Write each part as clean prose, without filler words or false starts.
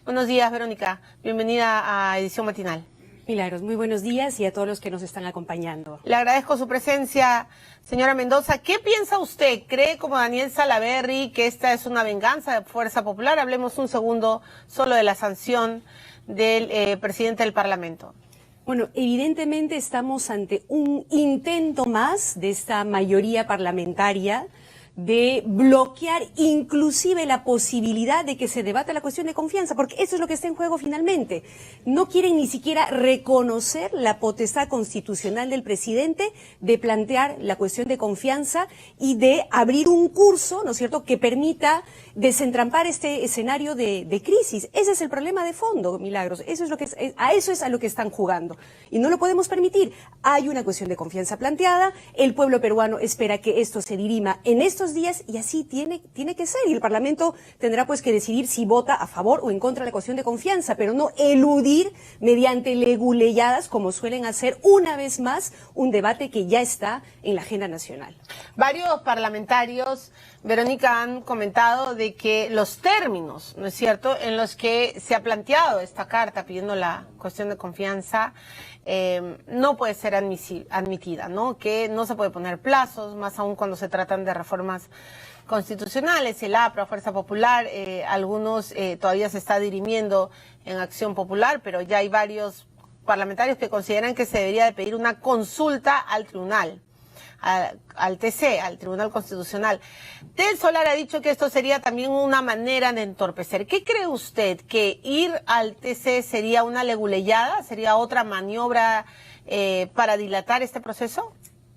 Buenos días, Verónica. Bienvenida a Edición Matinal. Milagros, muy buenos días y a todos los que nos están acompañando. Le agradezco su presencia, señora Mendoza. ¿Qué piensa usted? ¿Cree como Daniel Salaverry que esta es una venganza de Fuerza Popular? Hablemos un segundo solo de la sanción del presidente del Parlamento. Bueno, evidentemente estamos ante un intento más de esta mayoría parlamentaria de bloquear inclusive la posibilidad de que se debata la cuestión de confianza, porque eso es lo que está en juego finalmente. No quieren ni siquiera reconocer la potestad constitucional del presidente de plantear la cuestión de confianza y de abrir un curso, ¿no es cierto?, que permita desentrampar este escenario de crisis. Ese es el problema de fondo, Milagros. Eso es eso es a lo que están jugando. Y no lo podemos permitir. Hay una cuestión de confianza planteada, el pueblo peruano espera que esto se dirima en estos días y así tiene que ser. Y el Parlamento tendrá pues que decidir si vota a favor o en contra de la cuestión de confianza, pero no eludir mediante leguleyadas, como suelen hacer una vez más, un debate que ya está en la agenda nacional. Varios parlamentarios, Verónica, han comentado de que los términos, ¿no es cierto?, en los que se ha planteado esta carta pidiendo la cuestión de confianza, no puede ser admitida, ¿no? Que no se puede poner plazos, más aún cuando se tratan de reformas constitucionales. El APRA, Fuerza Popular, algunos todavía se está dirimiendo en Acción Popular, pero ya hay varios parlamentarios que consideran que se debería de pedir una consulta al tribunal, al TC, al Tribunal Constitucional. Del Solar ha dicho que esto sería también una manera de entorpecer. ¿Qué cree usted? ¿Que ir al TC sería una leguleyada? ¿Sería otra maniobra para dilatar este proceso?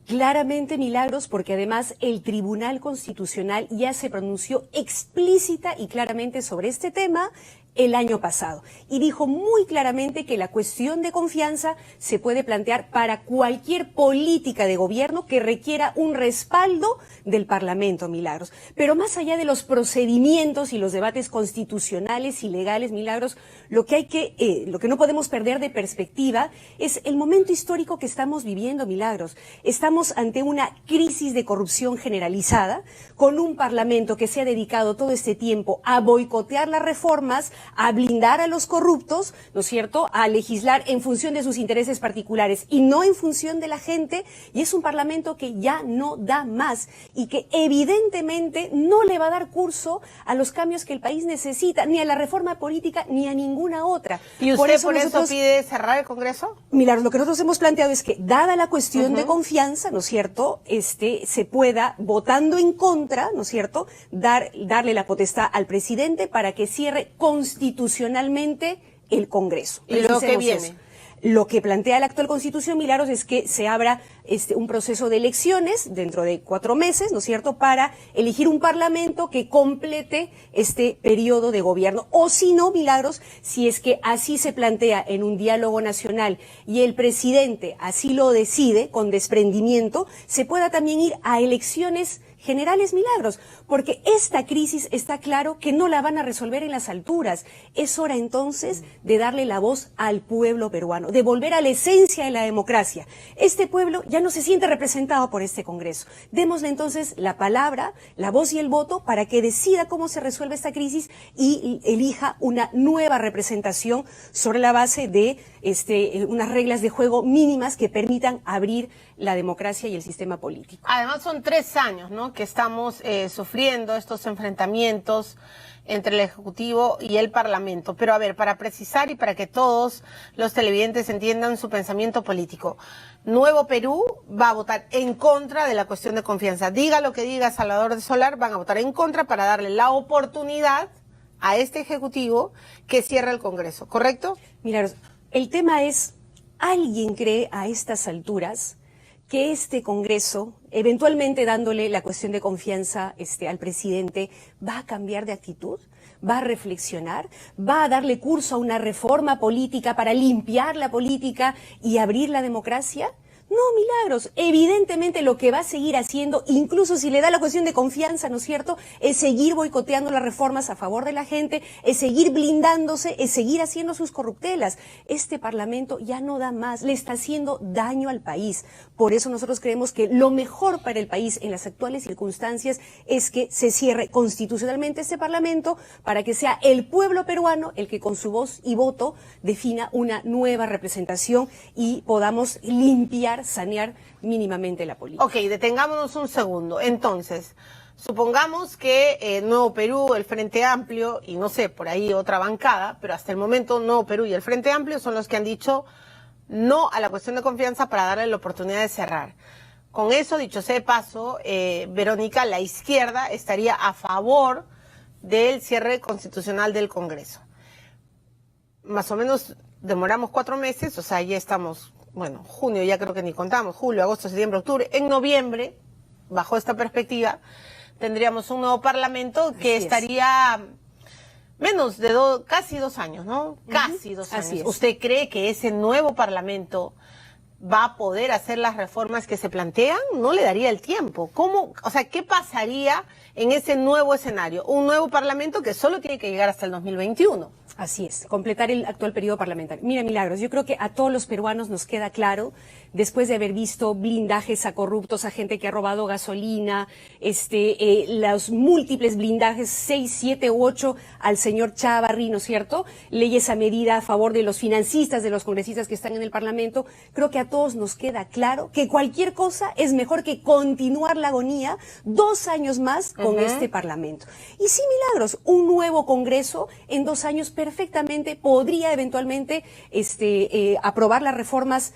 Claramente, Milagros, porque además el Tribunal Constitucional ya se pronunció explícita y claramente sobre este tema el año pasado y dijo muy claramente que la cuestión de confianza se puede plantear para cualquier política de gobierno que requiera un respaldo del Parlamento, Milagros. Pero más allá de los procedimientos y los debates constitucionales y legales, Milagros, lo que no podemos perder de perspectiva es el momento histórico que estamos viviendo, Milagros. Estamos ante una crisis de corrupción generalizada, con un Parlamento que se ha dedicado todo este tiempo a boicotear las reformas, a blindar a los corruptos, ¿no es cierto?, a legislar en función de sus intereses particulares y no en función de la gente, y es un Parlamento que ya no da más y que evidentemente no le va a dar curso a los cambios que el país necesita, ni a la reforma política ni a ninguna otra. ¿Y usted por eso pide cerrar el Congreso? Mira, lo que nosotros hemos planteado es que, dada la cuestión de confianza, ¿no es cierto?, se pueda, votando en contra, ¿no es cierto?, darle la potestad al presidente para que cierre constitucionalmente el Congreso. ¿Y lo que viene? Lo que plantea la actual Constitución, Milagros, es que se abra un proceso de elecciones dentro de 4 meses, ¿no es cierto?, para elegir un Parlamento que complete este periodo de gobierno. O si no, Milagros, si es que así se plantea en un diálogo nacional y el presidente así lo decide con desprendimiento, se pueda también ir a elecciones generales, Milagros, porque esta crisis está claro que no la van a resolver en las alturas. Es hora entonces de darle la voz al pueblo peruano, de volver a la esencia de la democracia. Este pueblo ya no se siente representado por este Congreso. Démosle entonces la palabra, la voz y el voto para que decida cómo se resuelve esta crisis y elija una nueva representación sobre la base de unas reglas de juego mínimas que permitan abrir la democracia y el sistema político. Además son 3 años, ¿no?, que estamos sufriendo estos enfrentamientos entre el Ejecutivo y el Parlamento. Pero a ver, para precisar y para que todos los televidentes entiendan su pensamiento político, Nuevo Perú va a votar en contra de la cuestión de confianza. Diga lo que diga Salvador del Solar, van a votar en contra para darle la oportunidad a este Ejecutivo que cierre el Congreso, ¿correcto? Mira, el tema es, ¿alguien cree a estas alturas que este Congreso, eventualmente dándole la cuestión de confianza al presidente, va a cambiar de actitud? ¿Va a reflexionar? ¿Va a darle curso a una reforma política para limpiar la política y abrir la democracia? No, Milagros, evidentemente lo que va a seguir haciendo, incluso si le da la cuestión de confianza, ¿no es cierto?, es seguir boicoteando las reformas a favor de la gente, es seguir blindándose, es seguir haciendo sus corruptelas. Este Parlamento ya no da más, le está haciendo daño al país. Por eso nosotros creemos que lo mejor para el país en las actuales circunstancias es que se cierre constitucionalmente este Parlamento para que sea el pueblo peruano el que con su voz y voto defina una nueva representación y podamos limpiar, sanear mínimamente la política. Ok, detengámonos un segundo. Entonces, supongamos que Nuevo Perú, el Frente Amplio, y no sé, por ahí otra bancada, pero hasta el momento Nuevo Perú y el Frente Amplio son los que han dicho no a la cuestión de confianza para darle la oportunidad de cerrar. Con eso, dicho sea de paso, Verónica, la izquierda estaría a favor del cierre constitucional del Congreso. Más o menos demoramos 4 meses, o sea, ya estamos... Bueno, junio ya creo que ni contamos, julio, agosto, septiembre, octubre. En noviembre, bajo esta perspectiva, tendríamos un nuevo parlamento que estaría menos de casi 2 años, ¿no? Casi 2 años. Así es. ¿Usted cree que ese nuevo parlamento va a poder hacer las reformas que se plantean? No le daría el tiempo. ¿Cómo? O sea, ¿qué pasaría en ese nuevo escenario? Un nuevo parlamento que solo tiene que llegar hasta el 2021. Así es, completar el actual periodo parlamentario. Mira, Milagros, yo creo que a todos los peruanos nos queda claro, después de haber visto blindajes a corruptos, a gente que ha robado gasolina, los múltiples blindajes, 6, 7 u 8 al señor Chávarri, ¿no es cierto? Leyes a medida a favor de los financistas, de los congresistas que están en el Parlamento. Creo que a todos nos queda claro que cualquier cosa es mejor que continuar la agonía 2 años más con este Parlamento. Y sí, Milagros, un nuevo Congreso en 2 años perfectamente podría eventualmente aprobar las reformas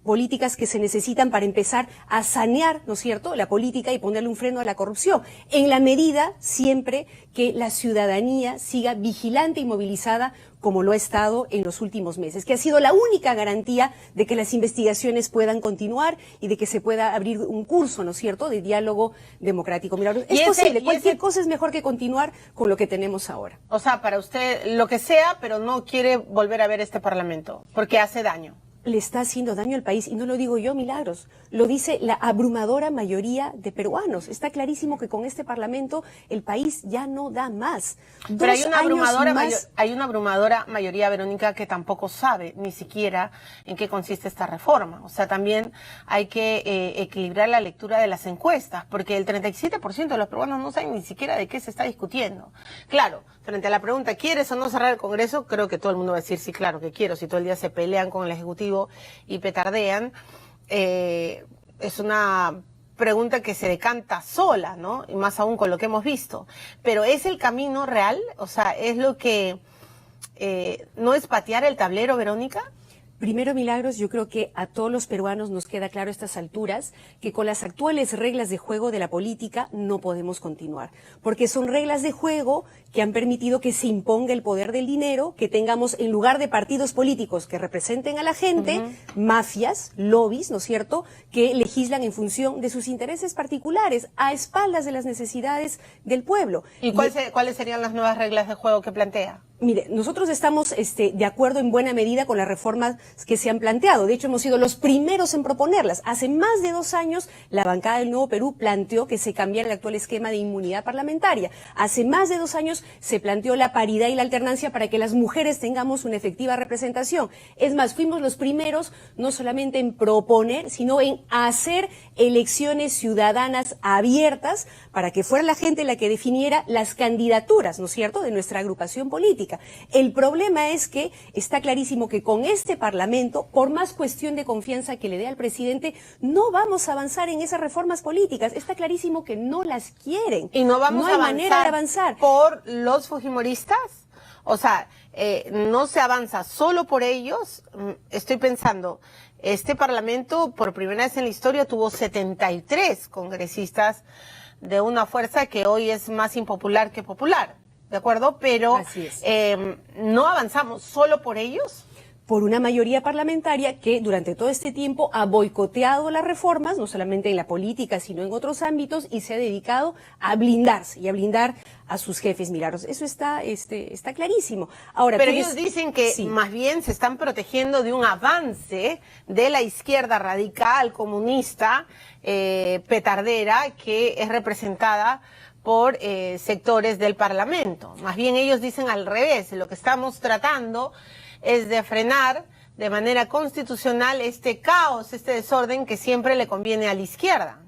políticas que se necesitan para empezar a sanear, ¿no es cierto?, la política y ponerle un freno a la corrupción, en la medida siempre que la ciudadanía siga vigilante y movilizada como lo ha estado en los últimos meses, que ha sido la única garantía de que las investigaciones puedan continuar y de que se pueda abrir un curso, ¿no es cierto?, de diálogo democrático. Mira, es posible, cualquier cosa es mejor que continuar con lo que tenemos ahora. O sea, para usted, lo que sea, pero no quiere volver a ver este Parlamento, porque hace daño. Le está haciendo daño al país, y no lo digo yo, Milagros, lo dice la abrumadora mayoría de peruanos. Está clarísimo que con este Parlamento el país ya no da más. Pero hay una abrumadora mayoría, Verónica, que tampoco sabe ni siquiera en qué consiste esta reforma. O sea, también hay que equilibrar la lectura de las encuestas, porque el 37% de los peruanos no saben ni siquiera de qué se está discutiendo. Claro, frente a la pregunta, ¿quieres o no cerrar el Congreso? Creo que todo el mundo va a decir, sí, claro que quiero, si todo el día se pelean con el Ejecutivo y petardean. Es una pregunta que se decanta sola, ¿no? Y más aún con lo que hemos visto. Pero ¿es el camino real? O sea, ¿es lo que no es patear el tablero, Verónica? Primero, Milagros, yo creo que a todos los peruanos nos queda claro a estas alturas que con las actuales reglas de juego de la política no podemos continuar, porque son reglas de juego que han permitido que se imponga el poder del dinero, que tengamos en lugar de partidos políticos que representen a la gente, mafias, lobbies, ¿no es cierto?, que legislan en función de sus intereses particulares, a espaldas de las necesidades del pueblo. ¿Y cuáles serían las nuevas reglas de juego que plantea? Mire, nosotros estamos de acuerdo en buena medida con las reformas que se han planteado. De hecho, hemos sido los primeros en proponerlas. Hace más de 2 años, la bancada del Nuevo Perú planteó que se cambiara el actual esquema de inmunidad parlamentaria. Hace más de 2 años se planteó la paridad y la alternancia para que las mujeres tengamos una efectiva representación. Es más, fuimos los primeros no solamente en proponer, sino en hacer elecciones ciudadanas abiertas para que fuera la gente la que definiera las candidaturas, ¿no es cierto?, de nuestra agrupación política. El problema es que está clarísimo que con este Parlamento, por más cuestión de confianza que le dé al presidente, no vamos a avanzar en esas reformas políticas. Está clarísimo que no las quieren. Y no vamos no hay manera de avanzar. ¿Por los fujimoristas? O sea, no se avanza solo por ellos. Estoy pensando, este Parlamento por primera vez en la historia tuvo 73 congresistas de una fuerza que hoy es más impopular que popular. ¿De acuerdo? Pero no avanzamos solo por ellos. por una mayoría parlamentaria que durante todo este tiempo ha boicoteado las reformas, no solamente en la política, sino en otros ámbitos, y se ha dedicado a blindarse y a blindar a sus jefes. Milagros, eso está clarísimo. Ahora, pero ellos dicen que sí, más bien se están protegiendo de un avance de la izquierda radical, comunista, petardera, que es representada por sectores del Parlamento. Más bien ellos dicen al revés, lo que estamos tratando es de frenar de manera constitucional este caos, este desorden que siempre le conviene a la izquierda.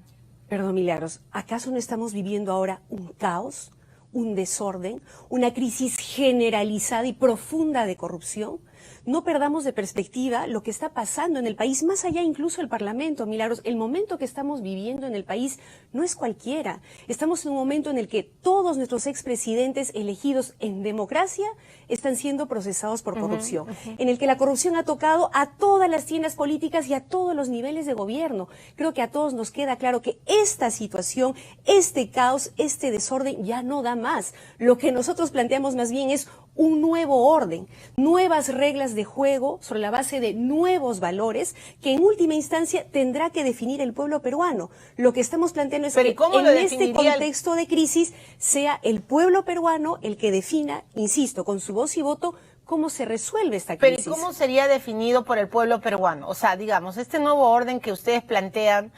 Perdón, Milagros, ¿acaso no estamos viviendo ahora un caos, un desorden, una crisis generalizada y profunda de corrupción? No perdamos de perspectiva lo que está pasando en el país, más allá incluso del Parlamento, Milagros. El momento que estamos viviendo en el país no es cualquiera. Estamos en un momento en el que todos nuestros expresidentes elegidos en democracia están siendo procesados por corrupción, en el que la corrupción ha tocado a todas las tiendas políticas y a todos los niveles de gobierno. Creo que a todos nos queda claro que esta situación, este caos, este desorden ya no da más. Lo que nosotros planteamos más bien es un nuevo orden, nuevas reglas de juego sobre la base de nuevos valores que en última instancia tendrá que definir el pueblo peruano. Lo que estamos planteando es que en este contexto de crisis sea el pueblo peruano el que defina, insisto, con su voz y voto, cómo se resuelve esta crisis. Pero ¿cómo sería definido por el pueblo peruano? O sea, digamos, este nuevo orden que ustedes plantean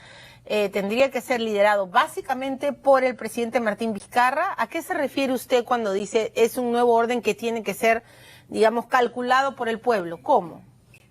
tendría que ser liderado básicamente por el presidente Martín Vizcarra. ¿A qué se refiere usted cuando dice es un nuevo orden que tiene que ser, digamos, calculado por el pueblo? ¿Cómo?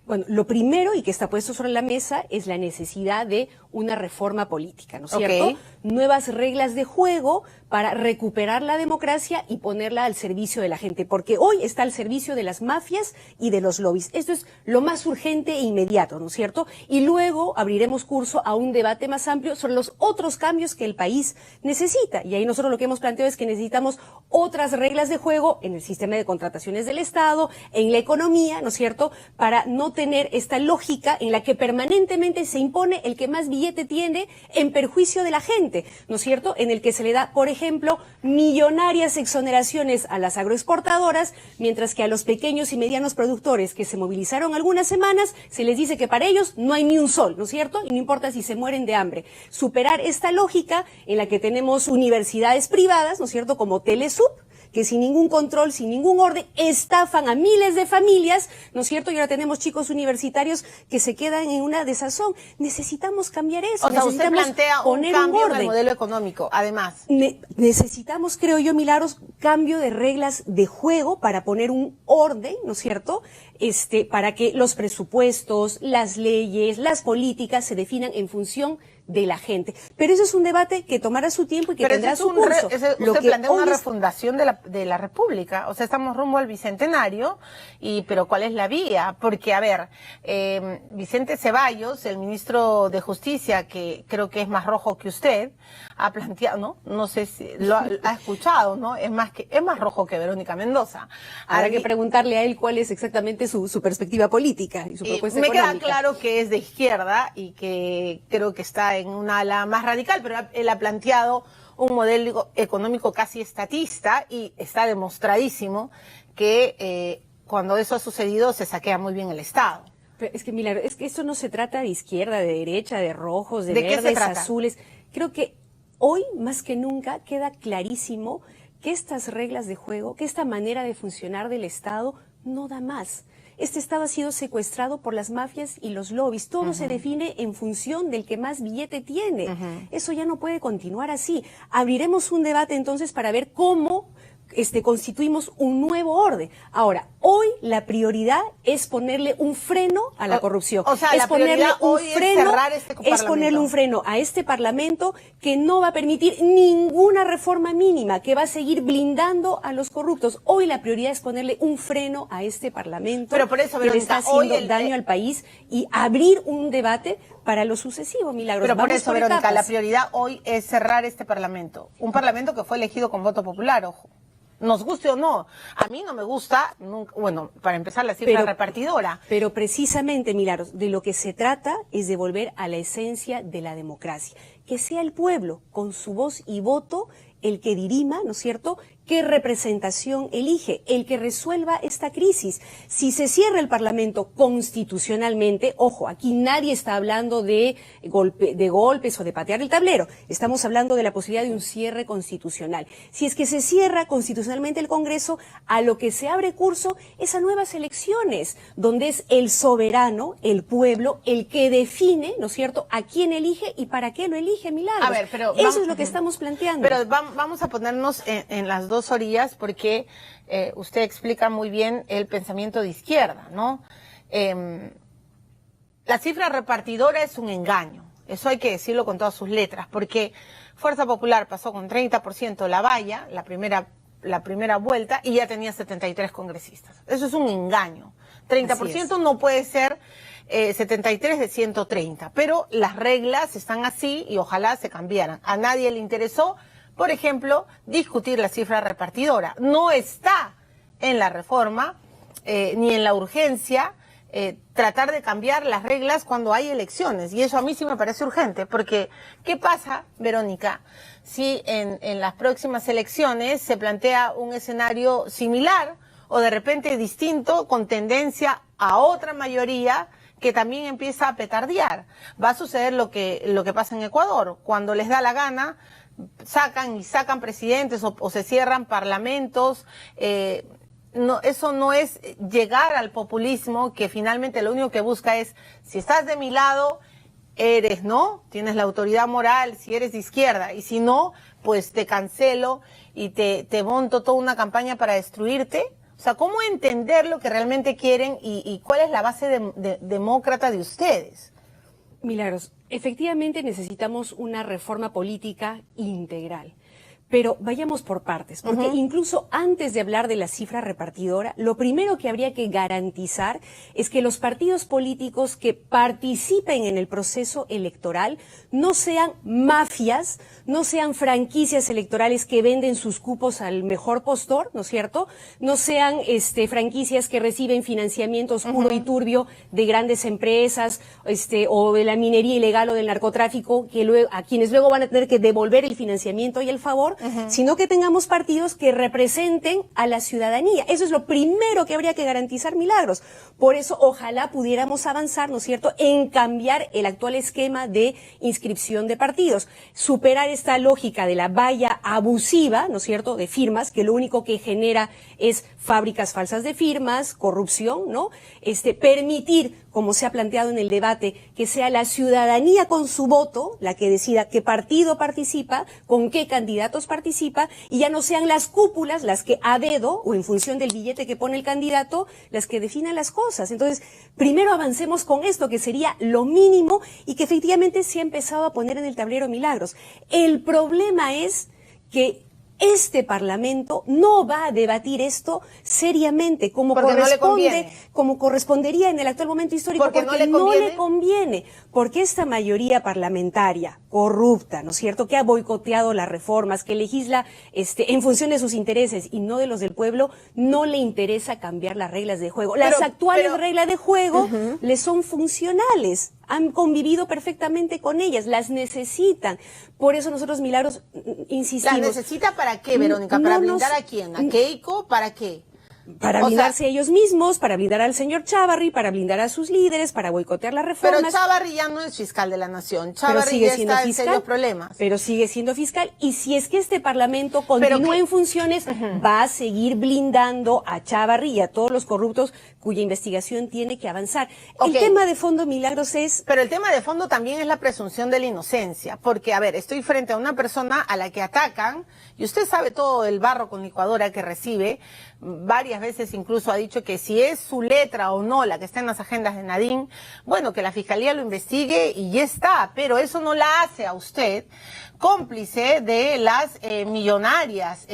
Bueno, lo primero y que está puesto sobre la mesa es la necesidad de una reforma política, ¿no es cierto? Nuevas reglas de juego para recuperar la democracia y ponerla al servicio de la gente, porque hoy está al servicio de las mafias y de los lobbies. Esto es lo más urgente e inmediato, ¿no es cierto? Y luego abriremos curso a un debate más amplio sobre los otros cambios que el país necesita. Y ahí nosotros lo que hemos planteado es que necesitamos otras reglas de juego en el sistema de contrataciones del Estado, en la economía, ¿no es cierto?, para no tener esta lógica en la que permanentemente se impone el que más billete tiene en perjuicio de la gente, ¿no es cierto?, en el que se le da, por ejemplo, millonarias exoneraciones a las agroexportadoras, mientras que a los pequeños y medianos productores que se movilizaron algunas semanas, se les dice que para ellos no hay ni un sol, ¿no es cierto?, y no importa si se mueren de hambre. Superar esta lógica en la que tenemos universidades privadas, ¿no es cierto?, como Telesub, que sin ningún control, sin ningún orden, estafan a miles de familias, ¿no es cierto? Y ahora tenemos chicos universitarios que se quedan en una desazón. Necesitamos cambiar eso. O sea, usted plantea un cambio en el modelo económico, además. Necesitamos, creo yo, Milagros, cambio de reglas de juego para poner un orden, ¿no es cierto?, para que los presupuestos, las leyes, las políticas se definan en función de la gente. Pero eso es un debate que tomará su tiempo y que tendrá su curso. Usted plantea una refundación de la República. O sea, estamos rumbo al Bicentenario, pero ¿cuál es la vía? Porque, a ver, Vicente Ceballos, el ministro de Justicia, que creo que es más rojo que usted, ha planteado, no sé si lo ha escuchado, ¿no? Es más rojo que Verónica Mendoza. Habrá que preguntarle a él cuál es exactamente su perspectiva política y su propuesta económica. Me queda claro que es de izquierda y que creo que está en una ala más radical, pero él ha planteado un modelo económico casi estatista y está demostradísimo que cuando eso ha sucedido se saquea muy bien el Estado. Pero es que, Milagro, es que esto no se trata de izquierda, de derecha, de rojos, de verdes, azules. Creo que hoy, más que nunca, queda clarísimo que estas reglas de juego, que esta manera de funcionar del Estado no da más. Este Estado ha sido secuestrado por las mafias y los lobbies. Todo se define en función del que más billete tiene. Eso ya no puede continuar así. Abriremos un debate entonces para ver cómo constituimos un nuevo orden. Ahora, hoy la prioridad es ponerle un freno a la corrupción. O sea, es ponerle un freno, es ponerle un freno a este Parlamento que no va a permitir ninguna reforma mínima, que va a seguir blindando a los corruptos. Hoy la prioridad es ponerle un freno a este Parlamento. Pero por eso, Verónica, que le está haciendo daño al país y abrir un debate para lo sucesivo, Milagros. Pero por eso, Verónica, la prioridad hoy es cerrar este Parlamento. Un Parlamento que fue elegido con voto popular, ojo. Nos guste o no. A mí no me gusta, nunca, bueno, para empezar la cifra repartidora. Pero precisamente, Milagros, de lo que se trata es de volver a la esencia de la democracia. Que sea el pueblo, con su voz y voto, el que dirima, ¿no es cierto?, ¿qué representación elige? El que resuelva esta crisis. Si se cierra el Parlamento constitucionalmente, ojo, aquí nadie está hablando de golpes o de patear el tablero. Estamos hablando de la posibilidad de un cierre constitucional. Si es que se cierra constitucionalmente el Congreso, a lo que se abre curso es a nuevas elecciones, donde es el soberano, el pueblo, el que define, ¿no es cierto?, a quién elige y para qué lo elige, Milagros. A ver, pero eso es lo que estamos planteando. Pero vamos a ponernos en las dos orillas, porque usted explica muy bien el pensamiento de izquierda, ¿no? La cifra repartidora es un engaño, eso hay que decirlo con todas sus letras, porque Fuerza Popular pasó con 30% la valla, la primera vuelta, y ya tenía 73 congresistas. Eso es un engaño. 30% no puede ser 73 de 130, pero las reglas están así y ojalá se cambiaran. A nadie le interesó, por ejemplo, discutir la cifra repartidora. No está en la reforma ni en la urgencia tratar de cambiar las reglas cuando hay elecciones. Y eso a mí sí me parece urgente, porque ¿qué pasa, Verónica, si en las próximas elecciones se plantea un escenario similar o de repente distinto, con tendencia a otra mayoría que también empieza a petardear? Va a suceder lo que pasa en Ecuador. Cuando les da la gana, sacan presidentes o se cierran parlamentos. No, eso no es llegar al populismo, que finalmente lo único que busca es, si estás de mi lado, eres, ¿no? Tienes la autoridad moral, si eres de izquierda, y si no, pues te cancelo y te monto toda una campaña para destruirte. O sea, ¿cómo entender lo que realmente quieren y cuál es la base demócrata de ustedes? Milagros, efectivamente necesitamos una reforma política integral. Pero vayamos por partes, porque incluso antes de hablar de la cifra repartidora, lo primero que habría que garantizar es que los partidos políticos que participen en el proceso electoral no sean mafias, no sean franquicias electorales que venden sus cupos al mejor postor, ¿no es cierto? No sean franquicias que reciben financiamiento oscuro y turbio de grandes empresas, o de la minería ilegal o del narcotráfico, a quienes luego van a tener que devolver el financiamiento y el favor, sino que tengamos partidos que representen a la ciudadanía. Eso es lo primero que habría que garantizar, Milagros. Por eso, ojalá pudiéramos avanzar, ¿no es cierto?, en cambiar el actual esquema de inscripción de partidos, superar esta lógica de la valla abusiva, ¿no es cierto?, de firmas, que lo único que genera es fábricas falsas de firmas, corrupción, ¿no? Permitir, como se ha planteado en el debate, que sea la ciudadanía con su voto la que decida qué partido participa, con qué candidatos participa, y ya no sean las cúpulas las que a dedo o en función del billete que pone el candidato, las que definan las cosas. Entonces, primero avancemos con esto, que sería lo mínimo y que efectivamente se ha empezado a poner en el tablero, Milagros. El problema es que este Parlamento no va a debatir esto seriamente, como correspondería en el actual momento histórico, porque no le conviene, porque esta mayoría parlamentaria corrupta, ¿no es cierto?, que ha boicoteado las reformas, que legisla en función de sus intereses y no de los del pueblo, no le interesa cambiar las reglas de juego. Las actuales reglas de juego le son funcionales. Han convivido perfectamente con ellas, las necesitan. Por eso nosotros, Milagros, insistimos. ¿Las necesita para qué, Verónica? ¿Para blindar a quién? ¿A Keiko? ¿Para qué? Para blindarse a ellos mismos, para blindar al señor Chávarri, para blindar a sus líderes, para boicotear las reformas. Pero Chávarri ya no es fiscal de la nación. Chávarri ya está en serios problemas. Pero sigue siendo fiscal. Y si es que este Parlamento continúa en funciones, va a seguir blindando a Chávarri y a todos los corruptos cuya investigación tiene que avanzar. El tema de fondo, Milagros, es... Pero el tema de fondo también es la presunción de la inocencia. Porque, a ver, estoy frente a una persona a la que atacan, y usted sabe todo el barro con licuadora que recibe. Varias veces incluso ha dicho que si es su letra o no la que está en las agendas de Nadine, bueno, que la Fiscalía lo investigue y ya está, pero eso no la hace a usted cómplice de las millonarias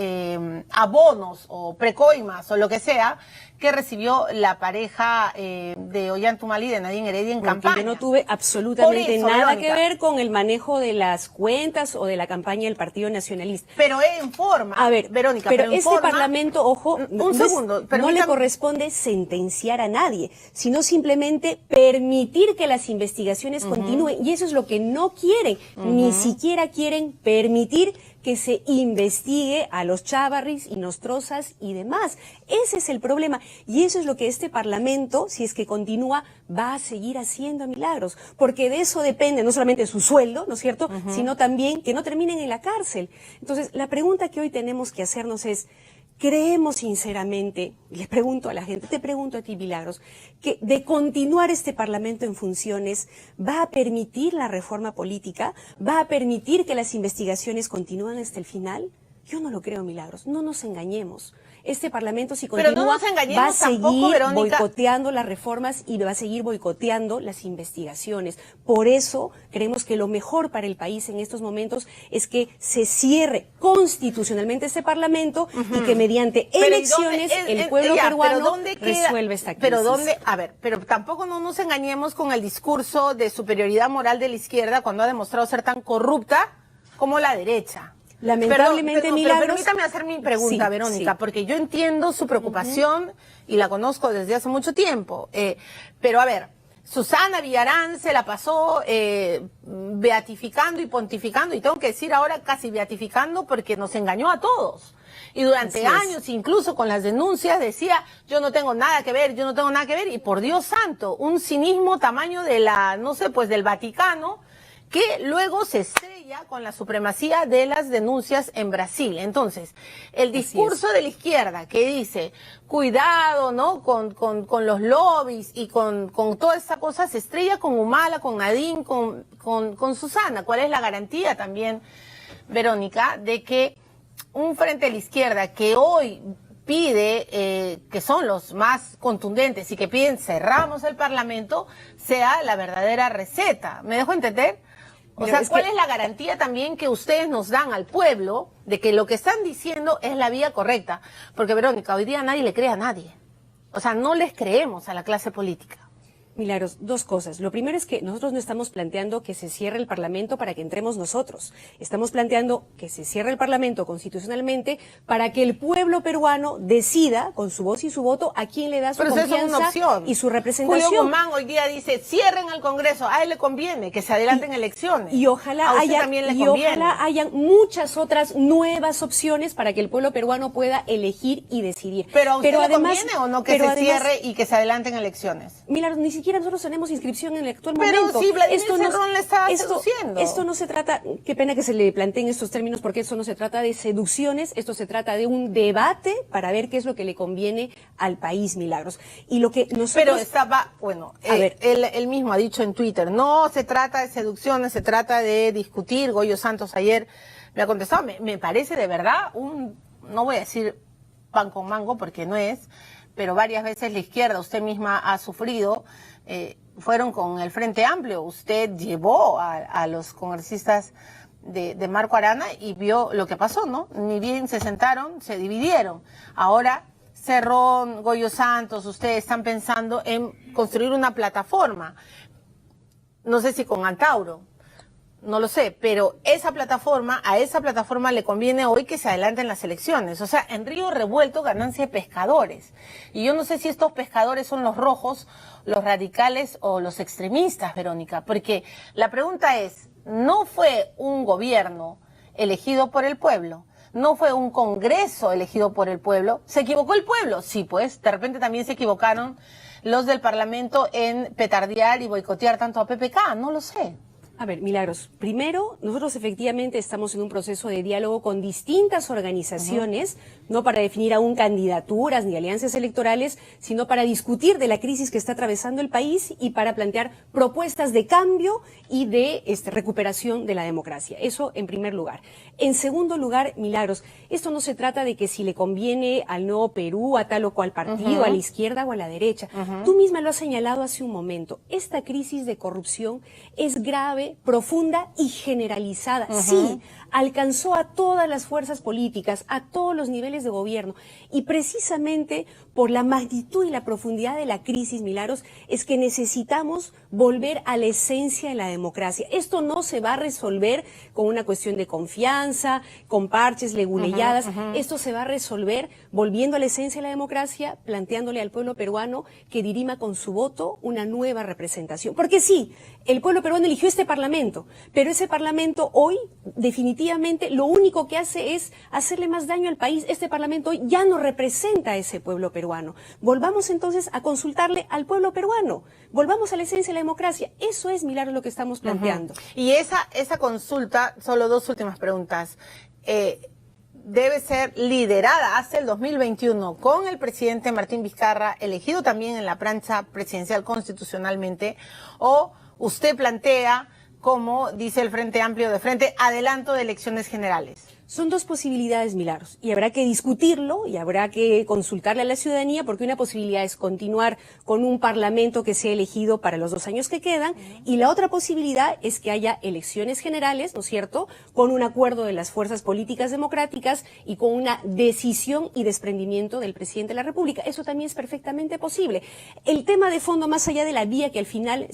abonos o precoimas o lo que sea que recibió la pareja de Ollantaytambo y de Nadine Heredia en campaña. Yo no tuve absolutamente nada que ver con el manejo de las cuentas o de la campaña del Partido Nacionalista. Pero en forma, a ver, Verónica, pero este Parlamento, ojo, no le corresponde sentenciar a nadie, sino simplemente permitir que las investigaciones continúen. Y eso es lo que no quieren. Ni siquiera quieren permitir que se investigue a los Chávarris y Nostrozas y demás. Ese es el problema y eso es lo que este Parlamento, si es que continúa, va a seguir haciendo, Milagros, porque de eso depende no solamente su sueldo, ¿no es cierto?, sino también que no terminen en la cárcel. Entonces, la pregunta que hoy tenemos que hacernos es, ¿creemos sinceramente, le pregunto a la gente, te pregunto a ti, Milagros, que de continuar este Parlamento en funciones va a permitir la reforma política? ¿Va a permitir que las investigaciones continúen hasta el final? Yo no lo creo, Milagros, no nos engañemos. Este Parlamento, si continúa, va a seguir boicoteando las reformas y va a seguir boicoteando las investigaciones. Por eso creemos que lo mejor para el país en estos momentos es que se cierre constitucionalmente este Parlamento y que mediante elecciones el pueblo peruano resuelva esta crisis. Pero tampoco no nos engañemos con el discurso de superioridad moral de la izquierda cuando ha demostrado ser tan corrupta como la derecha. Lamentablemente, Milagros... Pero permítame hacer mi pregunta, sí, Verónica, porque yo entiendo su preocupación y la conozco desde hace mucho tiempo. Pero a ver, Susana Villarán se la pasó beatificando y pontificando, y tengo que decir ahora casi beatificando porque nos engañó a todos. Y durante años, incluso con las denuncias, decía, yo no tengo nada que ver, yo no tengo nada que ver, y por Dios santo, un cinismo tamaño de del Vaticano, que luego se estrella con la supremacía de las denuncias en Brasil. Entonces, el discurso de la izquierda que dice, cuidado, ¿no?, con los lobbies y con toda esa cosa, se estrella con Humala, con Nadine, con Susana. ¿Cuál es la garantía también, Verónica, de que un frente de la izquierda que hoy pide, que son los más contundentes y que piden cerramos el Parlamento, sea la verdadera receta? ¿Me dejo entender? O sea, ¿cuál es la garantía también que ustedes nos dan al pueblo de que lo que están diciendo es la vía correcta? Porque, Verónica, hoy día nadie le cree a nadie. O sea, no les creemos a la clase política. Milagros, dos cosas. Lo primero es que nosotros no estamos planteando que se cierre el Parlamento para que entremos nosotros. Estamos planteando que se cierre el Parlamento constitucionalmente para que el pueblo peruano decida, con su voz y su voto, a quién le da su confianza y su representación. Julio Guzmán hoy día dice, cierren el Congreso. A él le conviene que se adelanten elecciones. Y ojalá hayan muchas otras nuevas opciones para que el pueblo peruano pueda elegir y decidir. Pero a usted le conviene o no que se cierre y que se adelanten elecciones. Milagros, ni siquiera nosotros tenemos inscripción en el actual momento. Pero sí, Vladimir Cerrón le está seduciendo. Esto no se trata, qué pena que se le planteen estos términos, porque esto no se trata de seducciones, esto se trata de un debate para ver qué es lo que le conviene al país, Milagros. Y lo que nosotros... Pero estaba, bueno, él mismo ha dicho en Twitter, no se trata de seducciones, se trata de discutir. Goyo Santos ayer me ha contestado, me parece de verdad no voy a decir pan con mango porque no es, pero varias veces la izquierda, usted misma ha sufrido, fueron con el Frente Amplio. Usted llevó a los congresistas de Marco Arana y vio lo que pasó, ¿no? Ni bien se sentaron, se dividieron. Ahora, Cerrón, Goyo Santos, ustedes están pensando en construir una plataforma. No sé si con Antauro, no lo sé, pero a esa plataforma le conviene hoy que se adelanten las elecciones. O sea, en río revuelto, ganancia de pescadores. Y yo no sé si estos pescadores son los rojos, los radicales o los extremistas, Verónica, porque la pregunta es, ¿no fue un gobierno elegido por el pueblo? ¿No fue un Congreso elegido por el pueblo? ¿Se equivocó el pueblo? Sí, pues, de repente también se equivocaron los del Parlamento en petardear y boicotear tanto a PPK, no lo sé. A ver, Milagros, primero, nosotros efectivamente estamos en un proceso de diálogo con distintas organizaciones, no para definir aún candidaturas ni alianzas electorales, sino para discutir de la crisis que está atravesando el país y para plantear propuestas de cambio y de recuperación de la democracia. Eso en primer lugar. En segundo lugar, Milagros, esto no se trata de que si le conviene al Nuevo Perú, a tal o cual partido, a la izquierda o a la derecha. Tú misma lo has señalado hace un momento. Esta crisis de corrupción es grave, profunda y generalizada. Sí, alcanzó a todas las fuerzas políticas, a todos los niveles de gobierno. Y precisamente por la magnitud y la profundidad de la crisis, Milagros, es que necesitamos volver a la esencia de la democracia. Esto no se va a resolver con una cuestión de confianza, con parches, leguleyadas. Esto se va a resolver volviendo a la esencia de la democracia, planteándole al pueblo peruano que dirima con su voto una nueva representación. Porque sí, el pueblo peruano eligió este parlamento parlamento, pero ese parlamento hoy definitivamente lo único que hace es hacerle más daño al país. Este parlamento hoy ya no representa a ese pueblo peruano. Volvamos entonces a consultarle al pueblo peruano, volvamos a la esencia de la democracia. Eso es, Milagros, lo que estamos planteando. Y esa consulta, solo dos últimas preguntas, debe ser liderada hasta el 2021 con el presidente Martín Vizcarra, elegido también en la plancha presidencial constitucionalmente, o usted plantea, como dice el Frente Amplio de Frente, adelanto de elecciones generales. Son dos posibilidades, Milagros, y habrá que discutirlo y habrá que consultarle a la ciudadanía, porque una posibilidad es continuar con un parlamento que sea elegido para los 2 años que quedan, y la otra posibilidad es que haya elecciones generales, ¿no es cierto?, con un acuerdo de las fuerzas políticas democráticas y con una decisión y desprendimiento del presidente de la República. Eso también es perfectamente posible. El tema de fondo, más allá de la vía que al final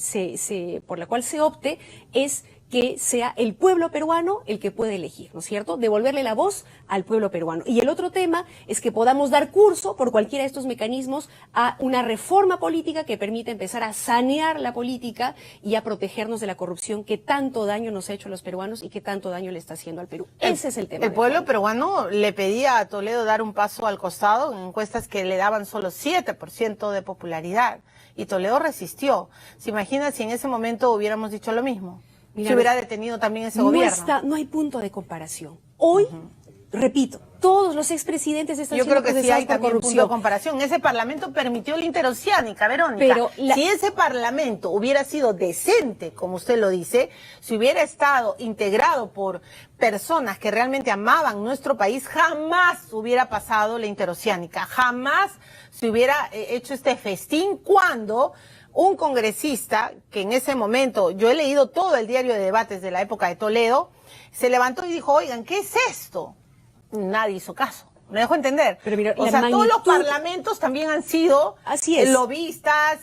por la cual se opte, es que sea el pueblo peruano el que puede elegir, ¿no es cierto?, devolverle la voz al pueblo peruano. Y el otro tema es que podamos dar curso por cualquiera de estos mecanismos a una reforma política que permita empezar a sanear la política y a protegernos de la corrupción que tanto daño nos ha hecho a los peruanos y que tanto daño le está haciendo al Perú. Ese es el tema. El pueblo peruano le pedía a Toledo dar un paso al costado en encuestas que le daban solo 7% de popularidad, y Toledo resistió. ¿Se imagina si en ese momento hubiéramos dicho lo mismo? Mira, se hubiera detenido también ese gobierno. No hay punto de comparación. Hoy, repito, todos los expresidentes están siendo procesados por corrupción. Yo creo que sí hay también punto de comparación. Ese parlamento permitió la interoceánica, Verónica. Pero si ese parlamento hubiera sido decente, como usted lo dice, si hubiera estado integrado por personas que realmente amaban nuestro país, jamás hubiera pasado la interoceánica, jamás se hubiera hecho este festín cuando un congresista, que en ese momento, yo he leído todo el diario de debates de la época de Toledo, se levantó y dijo, oigan, ¿qué es esto? Nadie hizo caso. Me dejo entender. Pero mira, o sea, todos los parlamentos también han sido lobistas,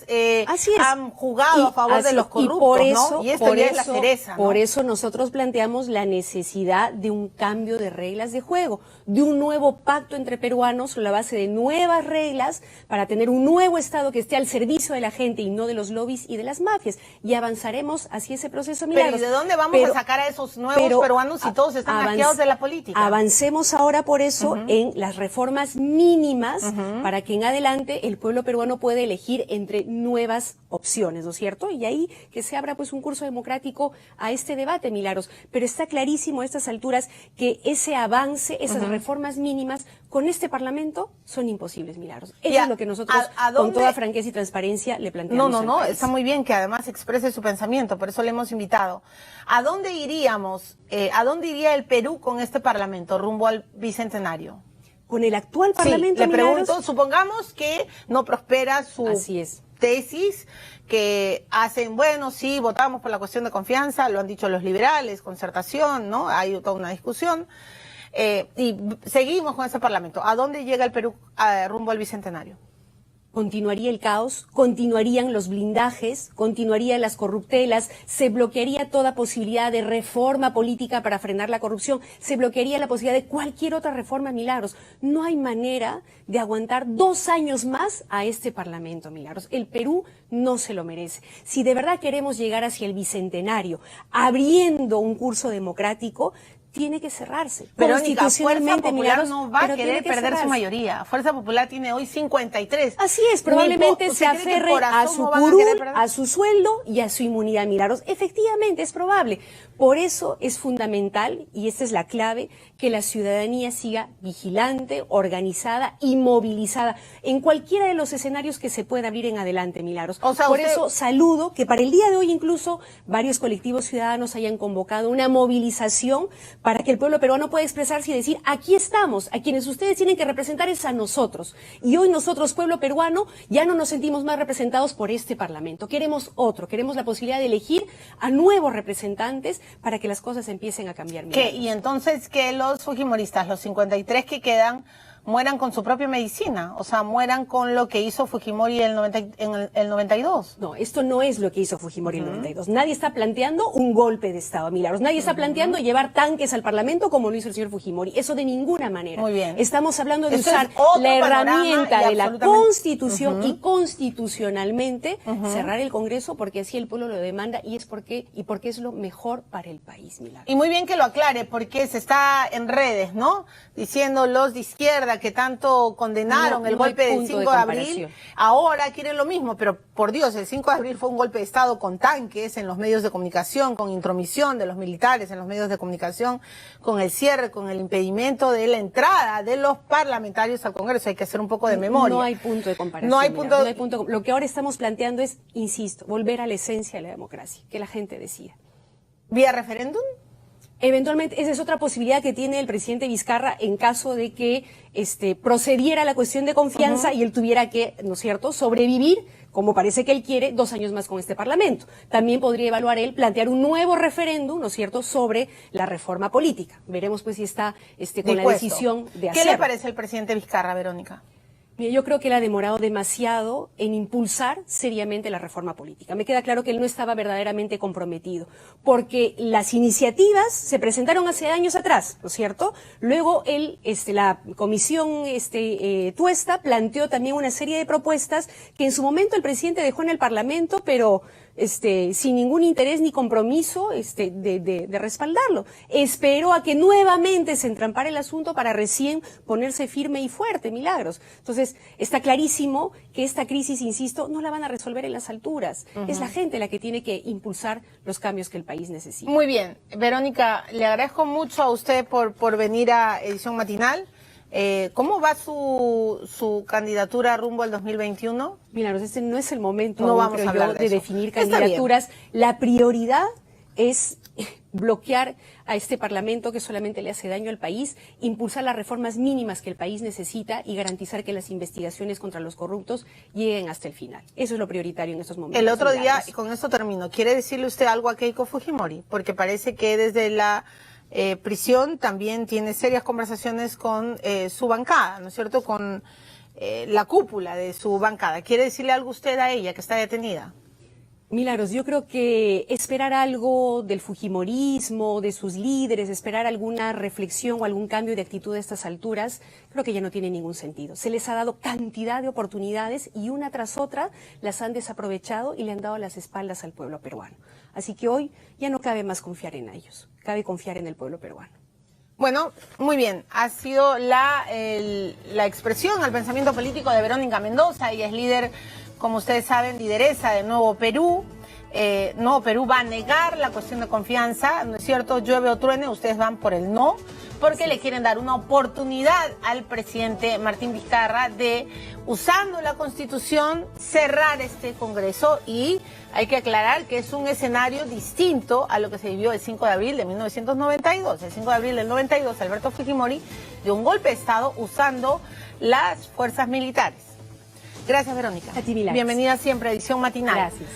han jugado a favor de los corruptos, por eso, ¿no? Y esto ya es la cereza, ¿no? Por eso nosotros planteamos la necesidad de un cambio de reglas de juego, de un nuevo pacto entre peruanos sobre la base de nuevas reglas para tener un nuevo Estado que esté al servicio de la gente y no de los lobbies y de las mafias. Y avanzaremos hacia ese proceso, Milagros. Pero ¿y de dónde vamos a sacar a esos nuevos peruanos si todos están hackeados de la política? Avancemos ahora por eso en las reformas mínimas para que en adelante el pueblo peruano pueda elegir entre nuevas opciones, ¿no es cierto? Y ahí que se abra pues un curso democrático a este debate, Milagros. Pero está clarísimo a estas alturas que ese avance, esas reformas mínimas con este Parlamento son imposibles, Milagros. Eso es lo que nosotros con toda franqueza y transparencia le planteamos. No, está muy bien que además exprese su pensamiento, por eso le hemos invitado. ¿A dónde iríamos? ¿A dónde iría el Perú con este Parlamento rumbo al Bicentenario? Con el actual Parlamento, le pregunto, supongamos que no prospera su tesis, que hacen, bueno, sí, votamos por la cuestión de confianza, lo han dicho los liberales, concertación, ¿no? Hay toda una discusión, y seguimos con ese Parlamento. ¿A dónde llega el Perú rumbo al Bicentenario? Continuaría el caos, continuarían los blindajes, continuarían las corruptelas, se bloquearía toda posibilidad de reforma política para frenar la corrupción, se bloquearía la posibilidad de cualquier otra reforma, Milagros. No hay manera de aguantar 2 años más a este Parlamento, Milagros. El Perú no se lo merece. Si de verdad queremos llegar hacia el Bicentenario, abriendo un curso democrático, tiene que cerrarse. Verónica, Fuerza Popular no va a querer perder su mayoría. Fuerza Popular tiene hoy 53. Así es, probablemente se aferre a su curul, a su sueldo y a su inmunidad, Milagros. Efectivamente, es probable. Por eso es fundamental, y esta es la clave, que la ciudadanía siga vigilante, organizada y movilizada en cualquiera de los escenarios que se pueda abrir en adelante, Milagros. O sea, por eso saludo que para el día de hoy incluso varios colectivos ciudadanos hayan convocado una movilización para que el pueblo peruano pueda expresarse y decir, aquí estamos, a quienes ustedes tienen que representar es a nosotros. Y hoy nosotros, pueblo peruano, ya no nos sentimos más representados por este Parlamento. Queremos otro, queremos la posibilidad de elegir a nuevos representantes para que las cosas empiecen a cambiar. ¿Qué? Y entonces, ¿qué los fujimoristas, los 53 que quedan, mueran con su propia medicina, o sea, mueran con lo que hizo Fujimori en el 92. No, esto no es lo que hizo Fujimori en el 92. Nadie está planteando un golpe de Estado, Milagros. Nadie está planteando llevar tanques al Parlamento como lo hizo el señor Fujimori. Eso de ninguna manera. Muy bien. Estamos hablando de Eso usar es otro la panorama herramienta y de la absolutamente- Constitución y constitucionalmente cerrar el Congreso porque así el pueblo lo demanda y porque es lo mejor para el país, Milagros. Y muy bien que lo aclare, porque se está en redes, ¿no? Diciendo los de izquierda que tanto condenaron el No hay golpe del punto de 5 de abril, comparación. ahora quieren lo mismo, pero por Dios, el 5 de abril fue un golpe de Estado con tanques en los medios de comunicación, con intromisión de los militares en los medios de comunicación, con el cierre, con el impedimento de la entrada de los parlamentarios al Congreso. Hay que hacer un poco de memoria. No hay punto de comparación. No hay Milagros, punto- no hay punto. Lo que ahora estamos planteando es, insisto, volver a la esencia de la democracia, que la gente decida. ¿Vía referéndum? Eventualmente, esa es otra posibilidad que tiene el presidente Vizcarra en caso de que procediera la cuestión de confianza y él tuviera que, ¿no es cierto?, sobrevivir, como parece que él quiere, 2 años más con este Parlamento. También podría evaluar él plantear un nuevo referéndum, ¿no es cierto?, sobre la reforma política. Veremos pues si está con la Dispuesto. decisión de ¿Qué hacerlo. le parece al presidente Vizcarra, Verónica? Mira, yo creo que él ha demorado demasiado en impulsar seriamente la reforma política. Me queda claro que él no estaba verdaderamente comprometido, porque las iniciativas se presentaron hace años atrás, ¿no es cierto? Luego él, la comisión Tuesta planteó también una serie de propuestas que en su momento el presidente dejó en el Parlamento, pero sin ningún interés ni compromiso de respaldarlo. Espero a que nuevamente se entrampara el asunto para recién ponerse firme y fuerte, Milagros. Entonces, está clarísimo que esta crisis, insisto, no la van a resolver en las alturas. Es la gente la que tiene que impulsar los cambios que el país necesita. Muy bien. Verónica, le agradezco mucho a usted por venir a Edición Matinal. ¿Cómo va su candidatura rumbo al 2021? Milagros, este no es el momento No aún, vamos a creo hablar yo, de de eso. definir Está bien. candidaturas. La prioridad es bloquear a este Parlamento que solamente le hace daño al país, impulsar las reformas mínimas que el país necesita y garantizar que las investigaciones contra los corruptos lleguen hasta el final. Eso es lo prioritario en estos momentos. El otro día, Milagros. y con esto termino, ¿quiere decirle usted algo a Keiko Fujimori? Porque parece que desde la prisión también tiene serias conversaciones con su bancada, ¿no es cierto? Con la cúpula de su bancada. ¿Quiere decirle algo usted a ella que está detenida? Milagros, yo creo que esperar algo del fujimorismo, de sus líderes, esperar alguna reflexión o algún cambio de actitud a estas alturas, creo que ya no tiene ningún sentido. Se les ha dado cantidad de oportunidades y una tras otra las han desaprovechado y le han dado las espaldas al pueblo peruano. Así que hoy ya no cabe más confiar en ellos, cabe confiar en el pueblo peruano. Bueno, muy bien. Ha sido la expresión al pensamiento político de Verónica Mendoza. Ella es líder, como ustedes saben, lideresa de Nuevo Perú. Nuevo Perú va a negar la cuestión de confianza, ¿no es cierto? Llueve o truene, ustedes van por el no, porque le quieren dar una oportunidad al presidente Martín Vizcarra de, usando la Constitución, cerrar este Congreso. Y hay que aclarar que es un escenario distinto a lo que se vivió el 5 de abril de 1992. El 5 de abril del 92, Alberto Fujimori dio un golpe de Estado usando las fuerzas militares. Gracias, Verónica. A ti, Milagros. Bienvenida siempre a Edición Matinal. Gracias.